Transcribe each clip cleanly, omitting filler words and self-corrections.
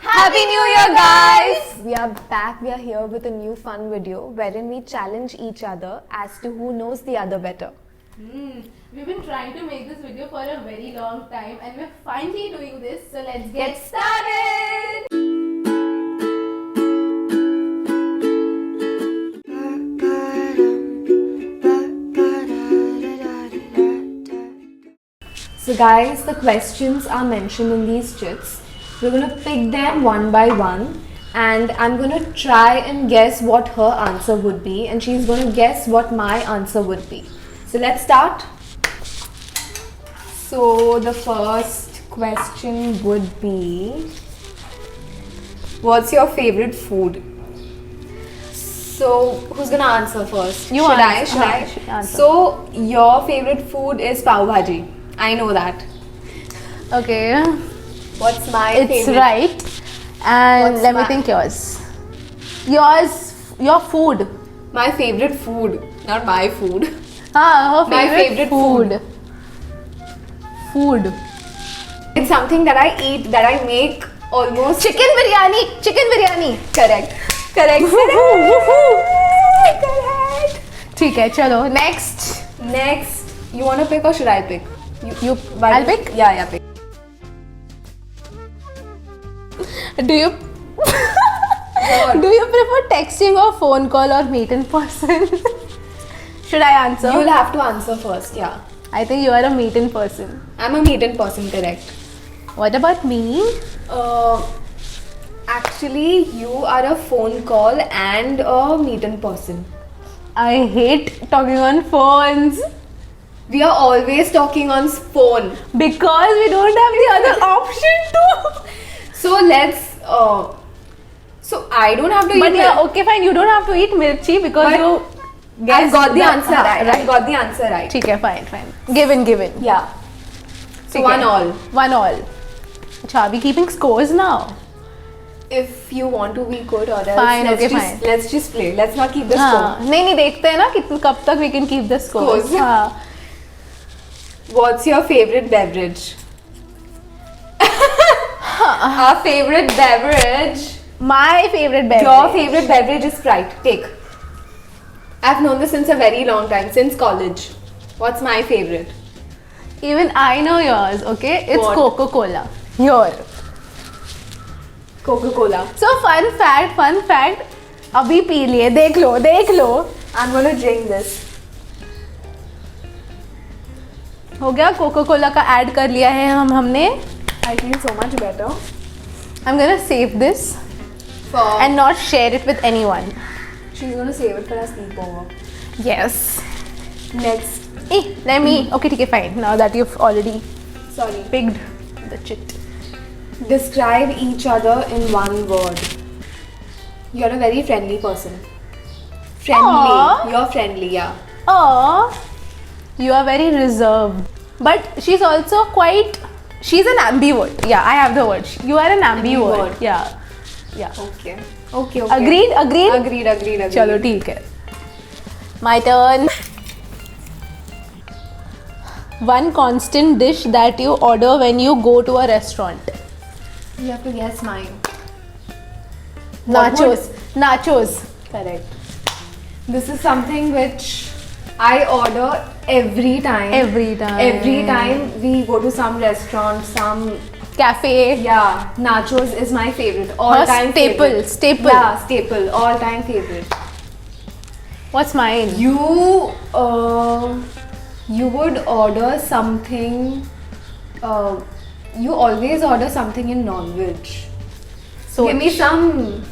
Happy New Year, guys! We are back. We are here with a new fun video wherein we challenge each other as to who knows the other better. We've been trying to make this video for a very long time and we're finally doing this. So let's get started! So guys, the questions are mentioned in these chits. We're going to pick them one by one and I'm going to try and guess what her answer would be and she's going to guess what my answer would be. So let's start. So the first question would be, what's your favorite food? So who's going to answer first? Should I? Answer. So your favorite food is pav bhaji. I know that. Okay, What's my it's favorite? right. And What's let me my- think yours. Your food. My favorite food, not my food. Her My favorite food. Food. It's something that I eat, that I make almost. Chicken biryani. Correct. Correct. Correct. ठीक है चलो next. Next, you want to pick or should I pick? You I'll pick. Yeah, pick. Do you What? do you prefer texting or phone call or meet in person? Should I answer? You'll have to answer first, yeah. I think you are a meet in person. I'm a meet in person, correct. What about me? Actually, you are a phone call and a meet in person. I hate talking on phones We are always talking on phone. because we don't have the other option too. So let's. So I don't have to But eat. yeah, okay, fine. You don't have to eat mirchi because But you. I've guessed got the answer हाँ, right. I've got the answer right. ठीक है, fine. Given. Yeah. So ठीक one है. all. 1-1. अच्छा, are we keeping scores now? If you want to be good or else, Fine, let's okay, just fine. let's just play. Let's not keep the हाँ, score. नहीं देखते हैं ना कितने कब तक we can keep the scores. Scores. हाँ. What's your favorite beverage? Our favorite beverage. My favorite beverage. Your favorite beverage is Sprite. Take. I've known this since a very long time, since college. What's my favorite? Even I know yours. Okay, it's What? Coca-Cola. Your. Coca-Cola. So fun fact. अभी P लिए. देख लो. I'm gonna drink this. हो गया Coca Cola का add कर लिया है हमने. I feel so much better. I'm gonna save this For and not share it with anyone. she's gonna save it for a sleepover. Yes. Next. Let me. Okay, ठीक है, fine. Now that you've already Sorry. picked the chit. Describe each other in one word. You're a very friendly person. Friendly. Aww. You're friendly, yeah. Oh, you are very reserved. But she's also quite. She's an ambivert. Yeah, I have the word. You are an ambivert. Ambivert. Yeah. Okay. Okay. Agreed. Agreed. चलो ठीक है. My turn. One constant dish that you order when you go to a restaurant. You have to guess mine. Nachos. Correct. This is something which I order every time. Every time. We go to some restaurant, some. Cafe. Yeah, nachos is my favorite. All Her time staple, favorite. staple. Yeah, staple. All time favorite. What's mine? You would order something. You always order something in non-veg. So Give me some.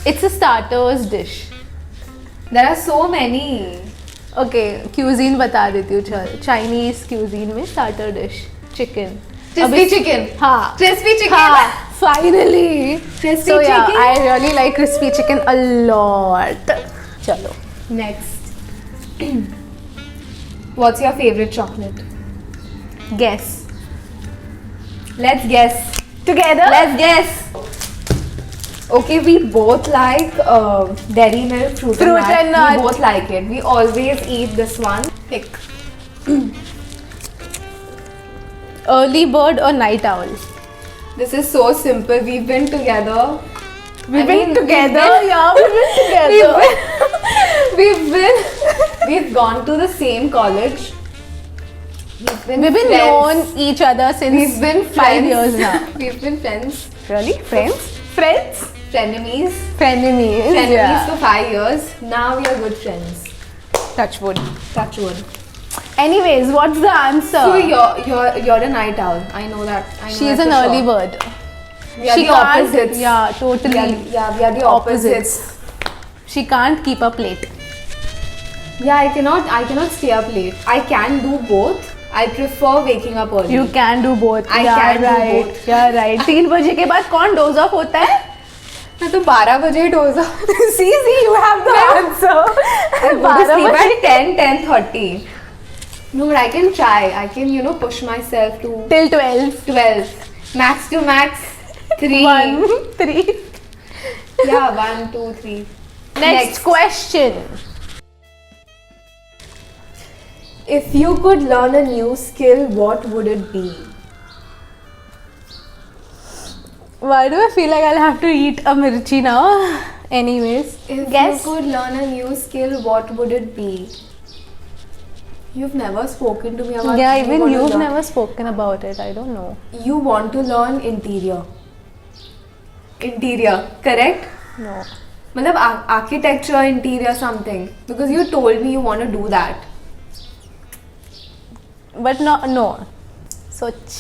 it's a starters dish. There are so many. Okay, cuisine बता देती हूँ. Chinese cuisine में starter dish chicken. Crispy chicken. हाँ. Crispy chicken. हाँ. Finally. Crispy So yeah, chicken. I really like crispy chicken a lot. चलो. Next. What's your favorite chocolate? Guess. Let's guess. Together. Let's guess. Okay, we both like dairy milk, fruit and nut. We both like it. We always eat this one. Pick. Early bird or night owl? This is so simple. We've been together. We've been together. We've gone to the same college. We've been We've been friends. known each other since We've been 5 friends. years now. We've been friends. Really? Friends? Friends? Frenemies. Frenemies. Frenemies Yeah. for 5 years. Now we are good friends. Touch wood. Touch wood. Anyways, what's the answer? So you're a night owl. I know that. I know She's that an for early sure. bird. We are She the can't- opposites. Yeah, totally. We are the opposites. She can't keep up late. Yeah, I cannot stay up late. I can do both. I prefer waking up early. You can do both. I yeah, can do right. both. Yeah, right. 3 बजे के बाद कौन doze off होता है? मैं तो 12 बजे dose See, you have the answer. I go to sleep at 10:30. No, but I can try. I can, push myself to Till 12. 12. Max to max 3. 1, 3. Yeah, 1, 2, 3. Next question. If you could learn a new skill, what would it be? Why do I feel like I'll have to eat a mirchi now? Anyways, If guess. you could learn a new skill, what would it be? You've never spoken to me about Yeah, you even want to you've learn- never spoken about it. I don't know. You want to learn interior. Interior, correct? No. Matlab architecture, interior, something. Because you told me you want to do that. But no. Soch.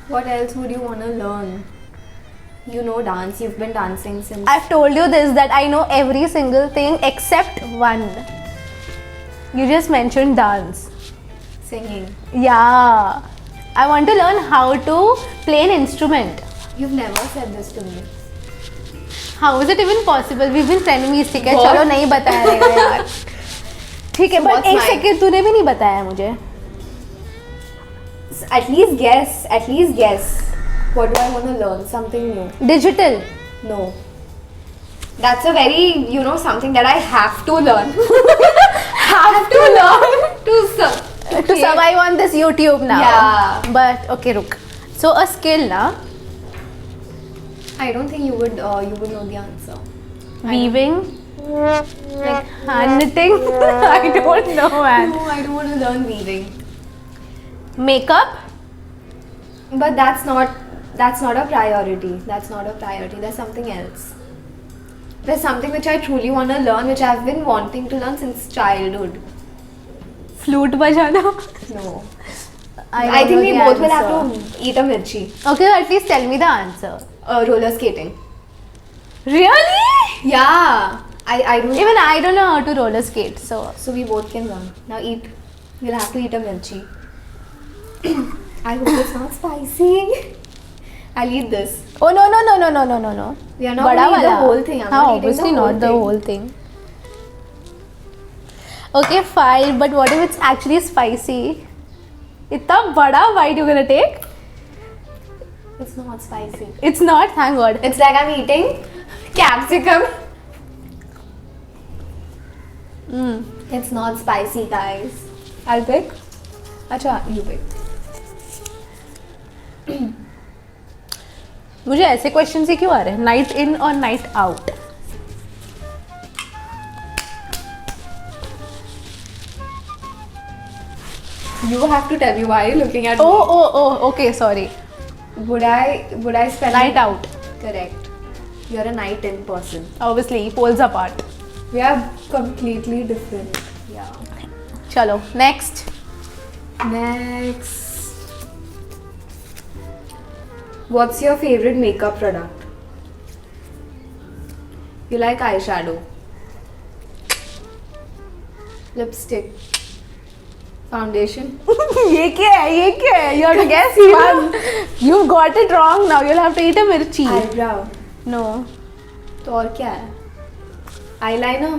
What else would you want to learn? You know dance. You've been dancing since. I've told you this that I know every single thing except one. You just mentioned dance. Singing. Yeah. I want to learn how to play an instrument. You've never said this to me. How is it even possible? We've been frenemies, ठीक है? What? चलो नहीं बताया रहेगा यार. ठीक है, So but what's एक mine? सेकंड तूने भी नहीं बताया मुझे. At least guess. At least guess. What do I want to learn? Something new. Digital. No. That's a very, something that I have to learn. have to learn To survive on this YouTube now. Yeah. But okay, रुक. So a skill ना. I don't think you would know the answer. Weaving. Like hand knitting. I don't know, man. No, I don't want to learn weaving. Makeup. But that's not a priority. That's not a priority. There's something else. There's something which I truly want to learn, which I've been wanting to learn since childhood. Flute बजाना. No. I I think we don't know both the will have answer. to eat a mirchi. Okay, at least tell me the answer. Roller skating. Really? Yeah. I don't. Even I don't know how to roller skate, so So we both can learn. Now eat. You'll have to eat a mirchi. I hope it's not spicy. I'll eat this. oh no. We are not बड़ा gonna eat the वाला. whole thing. I'm हाँ, not eating obviously the whole not the thing. whole thing. Okay, fine. But what if it's actually spicy? इतना बड़ा bite you gonna take? It's not spicy. It's not. Thank God. It's like I'm eating capsicum. It's not spicy, guys. I'll pick. Acha, you pick. मुझे ऐसे question ही क्यों आ रहे हैं? Night in और night out. You have to tell me why you're looking at me. Oh, okay, sorry. Would I spend Night out. Correct. You're a night in person. Obviously, poles apart. We are completely different. Yeah. चलो, next. Next. What's your favorite makeup product? You like eyeshadow, lipstick, foundation. ये क्या है? You have to guess one. You've got it wrong now. You'll have to eat a mirchi. Eyebrow. No. तो और क्या है? Eyeliner.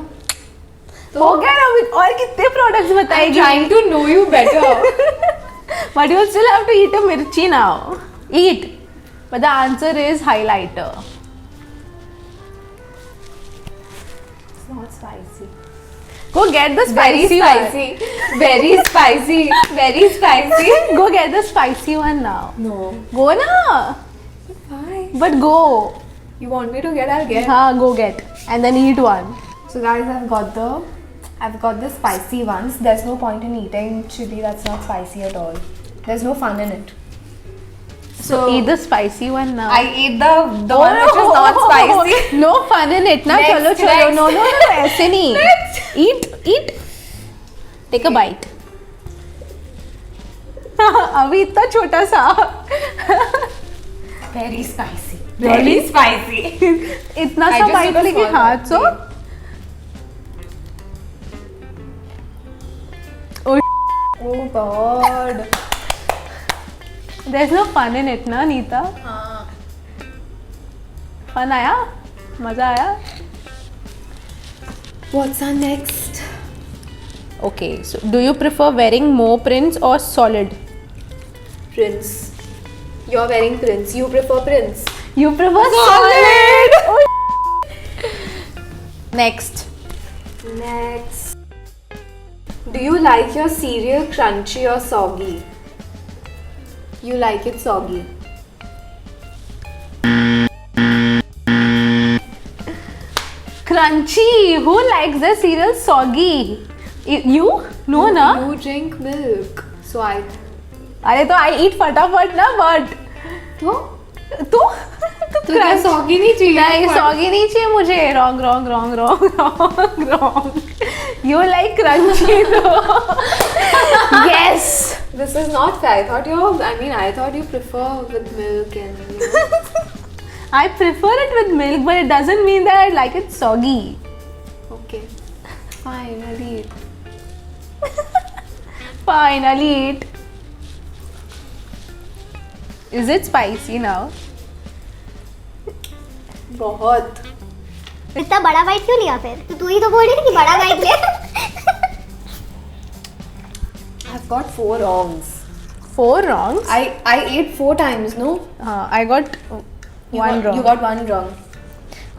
हो गया ना? और कितने products I'm बताएगी? trying to know you better. But you'll still have to eat a mirchi now. Eat. But the answer is highlighter. It's not spicy. Go get the Very spicy one. spicy. Very spicy. Very spicy. Go get the spicy one now. No. Go na. But go. You want me to get? I'll get. Haan, go get. And then eat one. So guys, I've got the spicy ones. There's no point in eating chili that's not spicy at all. There's no fun in it. So Eat the spicy one now. I ate the one which is not spicy. No fun in it. Na Next, chalo chalo. next. No, ऐसे नहीं. Next. Eat. Take a bite. अभी इतना छोटा सा. Very spicy. Really? Very spicy. इतना I सा just bite took a लेके small हाथ bite. So. Oh God. There's no fun in it, ना नीता? हाँ. Fun आया? मजा आया? What's our next? Okay, so do you prefer wearing more prints or solid? Prince. You're wearing Prince. You prefer Prince. You prefer Solid. Next. Next. Do you like your cereal crunchy or soggy? You like it soggy. Crunchy. Who likes their cereal soggy? You? No, na? You drink milk. So I. अरे तो I eat फटाफट ना but तो तो तो क्या soggy नहीं चाहिए? नहीं soggy नहीं चाहिए मुझे. Wrong. You like crunchy though. Yes. This is not fair. I thought you prefer with milk and. I prefer it with milk, but it doesn't mean that I like it soggy. Okay. Fine, I'll eat. Fine, I'll eat. Is it spicy now? बहुत. इतना बड़ा bite क्यों लिया फिर? तो तू ही तो बोल रही थी कि बड़ा बाइट ले. I've got 4 wrongs. 4 wrongs? I ate 4 times, no? I got one wrong. You got 1 wrong.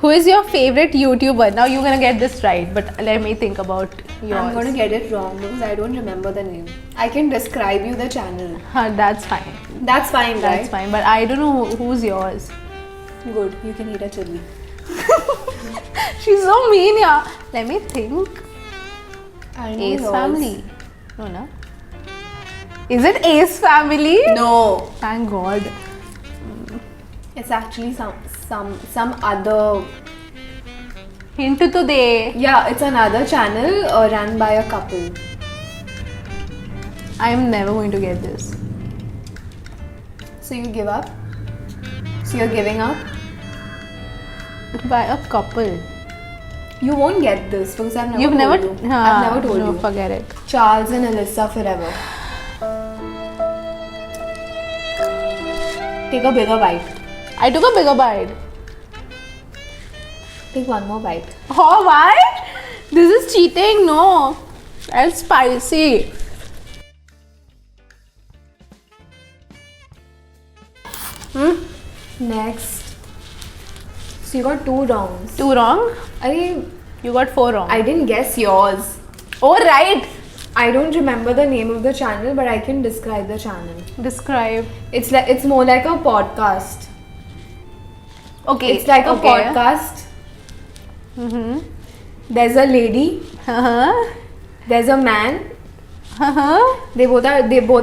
Who is your favorite YouTuber? Now you're gonna get this right, but let me think about yours. I'm gonna get it wrong because I don't remember the name. I can describe you the channel. That's fine. That's fine, That's right? fine. But I don't know who's yours. Good. You can eat a chili. She's so mean, yeah. Let me think. I know Ace yours. Family. No, no. Is it Ace Family? No. Thank God. It's actually some other. Hint to de. Yeah, it's another channel run by a couple. I'm never going to get this. So you give up? So you're giving up? By a couple. You won't get this because I've never You've told never. you. I've never told no, you. Forget it. Charles and Alyssa forever. Take a bigger bite. I took a bigger bite. Take one more bite. Oh, why? This is cheating. No. That's spicy. Next. So you got 2 wrongs. 2 wrong. You got 4 wrong. I didn't guess yours. Oh, right. I don't remember the name of the channel, but I can describe the channel. Describe. It's more like a podcast. Okay. It's like a okay. podcast. There's a lady. Uh-huh. There's a man. Uh-huh. They both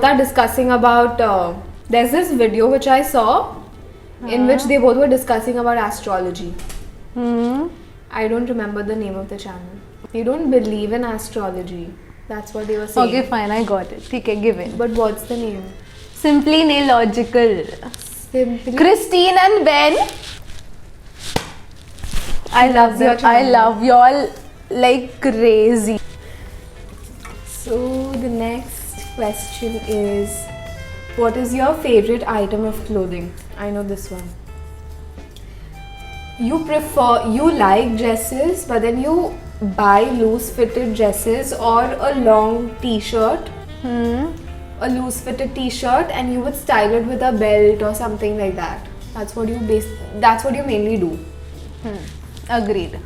are discussing about. There's this video which I saw, in which they both were discussing about astrology. I don't remember the name of the channel. They don't believe in astrology. That's what they were saying. Okay, fine. I got it. Okay, give it. But what's the name? Simply Nailogical. Simply. Christine and Ben. I love your them. I channel. love y'all like crazy. So the next question is, what is your favorite item of clothing? I know this one. You like dresses, but then you buy loose fitted dresses or a long t-shirt, a loose fitted t-shirt, and you would style it with a belt or something like that. That's what you mainly do. Agreed.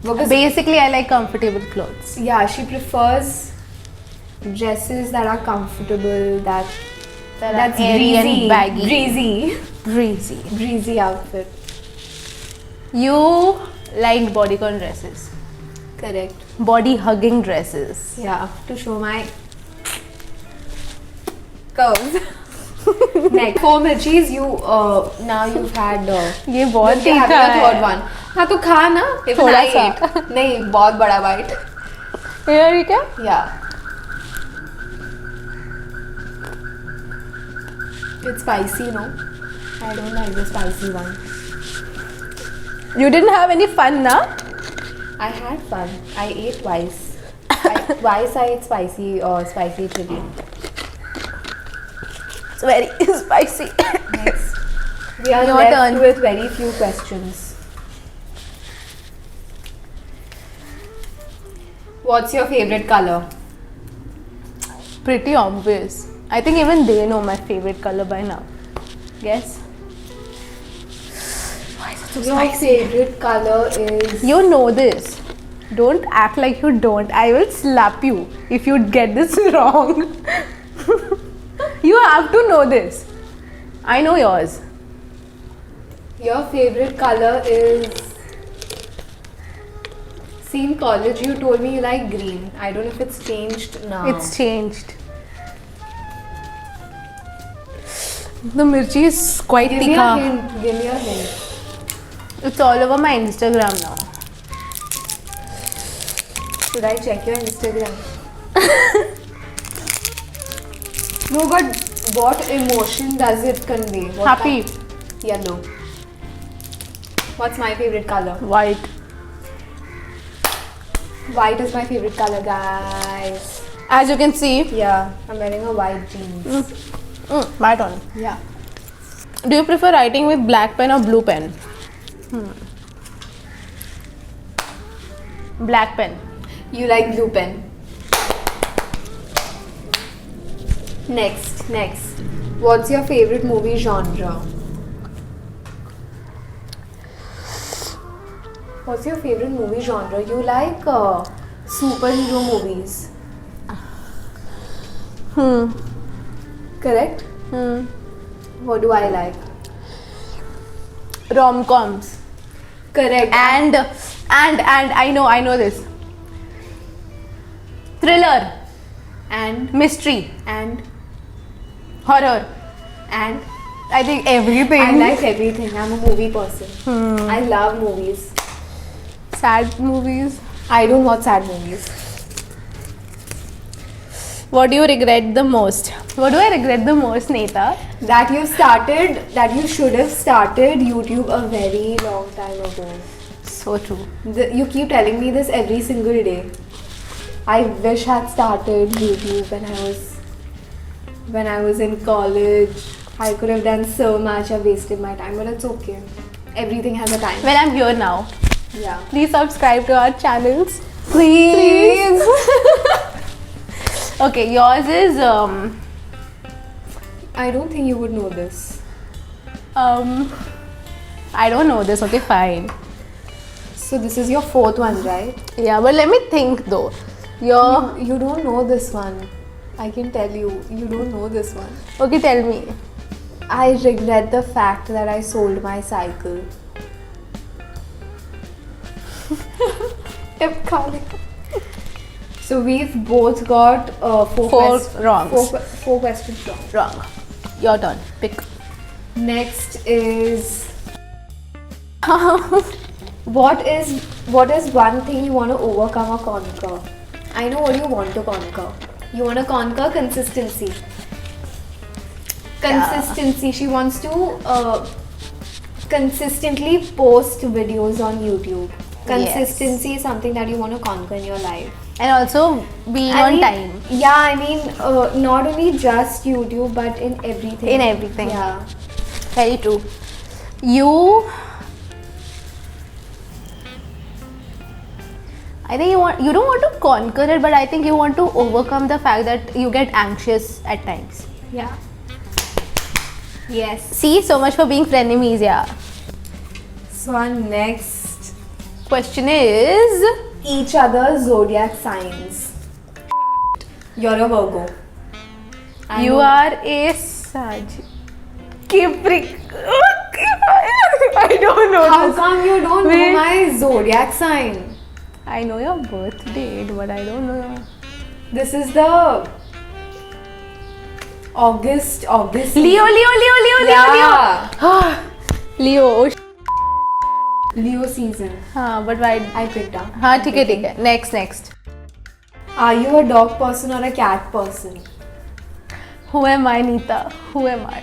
Because Basically, I like comfortable clothes. yeah, she prefers dresses that are comfortable, that's airy and breezy, baggy. breezy. Breezy. Breezy outfit. You liked bodycon dresses. Correct. Body hugging dresses. Yeah, to show my curves. Next, 4 mirchis. You now you've had. ये बहुत you're having तीखा a third है. one. हाँ तो खा ना. Even थोड़ा I सा. ate. नहीं, बहुत बड़ा bite. ये क्या? Yeah. It's spicy, no? I don't like the spicy one. You didn't have any fun, na? I had fun. I ate twice. Twice I ate spicy chili. It's very spicy. Next, we are Your left turn. with very few questions. What's your favorite color? Pretty obvious. I think even they know my favorite color by now. Guess? Why is it so Your spicy? favorite color is You know this. Don't act like you don't. I will slap you if you get this wrong. You have to know this. I know yours. Your favorite color is. See, in college you told me you like green. I don't know if it's changed now. It's changed. The mirchi is quite Give me a tikha. hint. Give me a hint. It's all over my Instagram now. Should I check your Instagram? No, but what emotion does it convey? What Happy. kind- Yellow. What's my favorite color? White. White is my favorite color, guys. As you can see. Yeah, I'm wearing a white jeans. My turn. Yeah. Do you prefer writing with black pen or blue pen? Black pen. You like blue pen. Next. What's your favorite movie genre? What's your favorite movie genre? You like superhero movies. Correct? What do I like? Rom-coms. Correct. And I know this. Thriller. And Mystery. and Horror. and I think everything. I like everything. I'm a movie person. I love movies. sad movies. I don't watch sad movies. What do you regret the most? What do I regret the most, Neeta? That you should have started YouTube a very long time ago. So true. You keep telling me this every single day. I wish I had started YouTube when I was in college. I could have done so much. I wasted my time, but it's okay. Everything has a time. Well, I'm here now. Yeah. Please subscribe to our channels. Please. Okay, yours is I don't think you would know this. I don't know this. Okay, fine. So this is your 4th one, right? Yeah, but let me think though. Your You don't know this one. I can tell you. You don't know this one. okay, tell me. I regret the fact that I sold my cycle. Kept calling. So we've both got Four wrongs. Four questions wrong. Wrong. Your turn. Pick. Next is what is one thing you want to overcome or conquer? I know what you want to conquer. You want to conquer consistency. Consistency. She wants to consistently post videos on YouTube. Consistency is something that you want to conquer in your life. And also being on time. Yeah, I mean, not only just YouTube, but in everything. In everything. Yeah. Very true. You. I think you don't want to conquer it, but I think you want to overcome the fact that you get anxious at times. Yeah. Yes. See, so much for being frenemies, yeah. So our next Question is, each other's zodiac signs. You're a Virgo. you are a Sag. Capricorn. I don't know. How this. come you don't Wait. know my zodiac sign? I know your birth date, but I don't know your. This is the August. Leo. Yeah. Leo. Oh, Leo season. हाँ, but why? I picked up. हाँ, ठीक है. Next. Are you a dog person or a cat person? Who am I, Neeta? Who am I?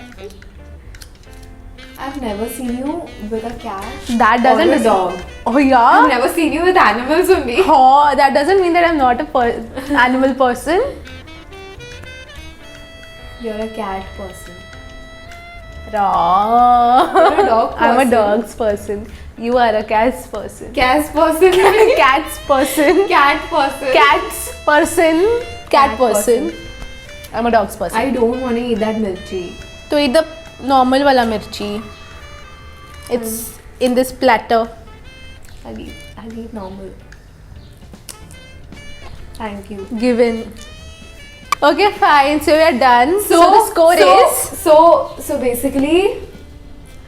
I've never seen you with a cat. That doesn't or a mean- dog. Oh I've yeah. never seen you with animals only. Oh, that doesn't mean that I'm not a animal person. You're a cat person. Wrong. You're a dog I'm a person. dogs person. You are a cats person. Cat person. Cats person. Cat person. Cats person. Cat Cat person. I'm a dogs person. I don't want to eat that mirchi. तो eat the normal wala mirchi. It's in this platter. I'll eat normal. Thank you. Given. Okay, fine. So we are done. So the score is. So basically,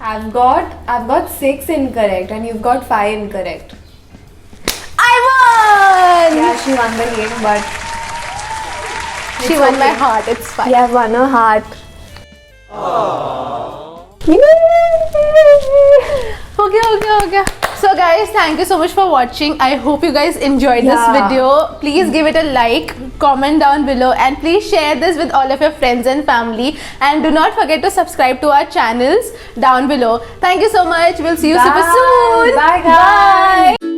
I've got 6 incorrect and you've got 5 incorrect. I won. Yeah, she won the game, but She won my heart. It's fine. yeah, won her heart. Okay. So guys, thank you so much for watching. I hope you guys enjoyed this Yeah. video. Please give it a like, comment down below, and please share this with all of your friends and family. And do not forget to subscribe to our channels down below. Thank you so much. We'll see you super Bye. soon. Bye, guys. Bye.